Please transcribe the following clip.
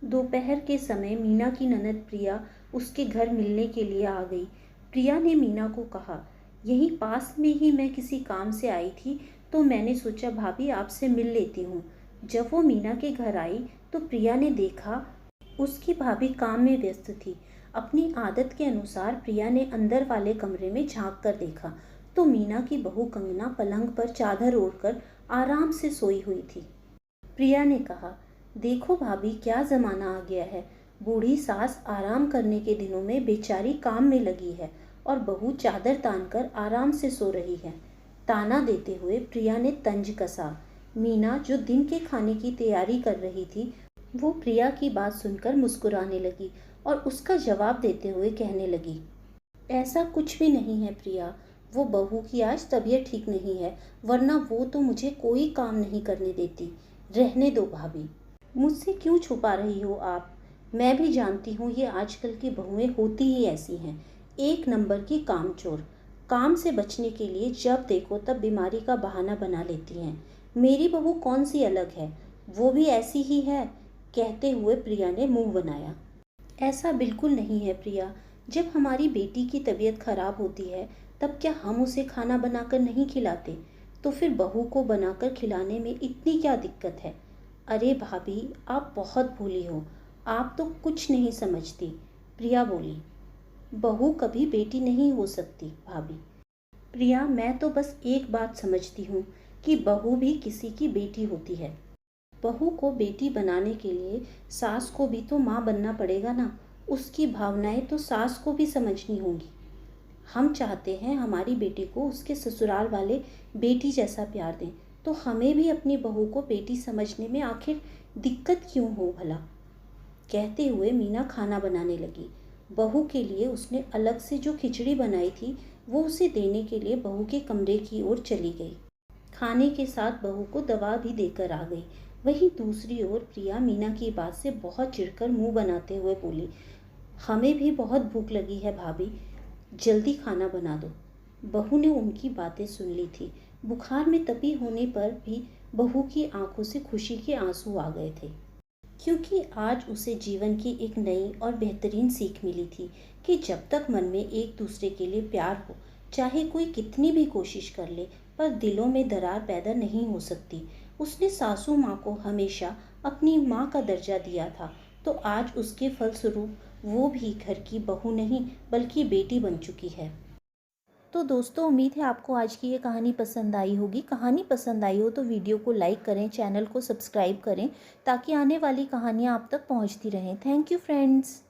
दोपहर के समय मीना की ननद प्रिया उसके घर मिलने के लिए आ गई। प्रिया ने मीना को कहा, यहीं पास में ही मैं किसी काम से आई थी तो मैंने सोचा भाभी आपसे मिल लेती हूँ। जब वो मीना के घर आई तो प्रिया ने देखा उसकी भाभी काम में व्यस्त थी। अपनी आदत के अनुसार प्रिया ने अंदर वाले कमरे में झांक कर देखा तो मीना की बहू कंगना पलंग पर चादर ओढ़कर आराम से सोई हुई थी। प्रिया ने कहा, देखो भाभी क्या जमाना आ गया है। बूढ़ी सास आराम करने के दिनों में बेचारी काम में लगी है और बहू चादर तानकर आराम से सो रही है। ताना देते हुए प्रिया ने तंज कसा। मीना जो दिन के खाने की तैयारी कर रही थी वो प्रिया की बात सुनकर मुस्कुराने लगी और उसका जवाब देते हुए कहने लगी, ऐसा कुछ भी नहीं है प्रिया, वो बहू की आज तबीयत ठीक नहीं है, वरना वो तो मुझे कोई काम नहीं करने देती। रहने दो भाभी। मुझसे क्यों छुपा रही हो आप? मैं भी जानती हूँ ये आजकल की बहुएं होती ही ऐसी हैं, एक नंबर की कामचोर। काम से बचने के लिए जब देखो तब बीमारी का बहाना बना लेती हैं। मेरी बहू कौन सी अलग है, वो भी ऐसी ही है। कहते हुए प्रिया ने मुंह बनाया। ऐसा बिल्कुल नहीं है प्रिया, जब हमारी बेटी की तबीयत खराब होती है तब क्या हम उसे खाना बनाकर नहीं खिलाते? तो फिर बहू को बनाकर खिलाने में इतनी क्या दिक्कत है? अरे भाभी आप बहुत भोली हो, आप तो कुछ नहीं समझती। प्रिया बोली, बहू कभी बेटी नहीं हो सकती भाभी। प्रिया मैं तो बस एक बात समझती हूँ कि बहू भी किसी की बेटी होती है। बहू को बेटी बनाने के लिए सास को भी तो माँ बनना पड़ेगा ना। उसकी भावनाएं तो सास को भी समझनी होंगी। हम चाहते हैं हमारी बेटी को उसके ससुराल वाले बेटी जैसा प्यार दें, तो हमें भी अपनी बहू को बेटी समझने में आखिर दिक्कत क्यों हो भला? कहते हुए मीना खाना बनाने लगी। बहू के लिए उसने अलग से जो खिचड़ी बनाई थी वो उसे देने के लिए बहू के कमरे की ओर चली गई। खाने के साथ बहू को दवा भी देकर आ गई। वहीं दूसरी ओर प्रिया मीना की बात से बहुत चिढ़कर मुंह बनाते हुए बोली, हमें भी बहुत भूख लगी है भाभी, जल्दी खाना बना दो। बहू ने उनकी बातें सुन ली थी। बुखार में तपी होने पर भी बहू की आंखों से खुशी के आंसू आ गए थे, क्योंकि आज उसे जीवन की एक नई और बेहतरीन सीख मिली थी कि जब तक मन में एक दूसरे के लिए प्यार हो, चाहे कोई कितनी भी कोशिश कर ले, पर दिलों में दरार पैदा नहीं हो सकती। उसने सासू माँ को हमेशा अपनी माँ का दर्जा दिया था, तो आज उसके फलस्वरूप वो भी घर की बहू नहीं बल्कि बेटी बन चुकी है। तो दोस्तों उम्मीद है आपको आज की ये कहानी पसंद आई होगी। कहानी पसंद आई हो तो वीडियो को लाइक करें, चैनल को सब्सक्राइब करें ताकि आने वाली कहानियाँ आप तक पहुँचती रहें। Thank you friends.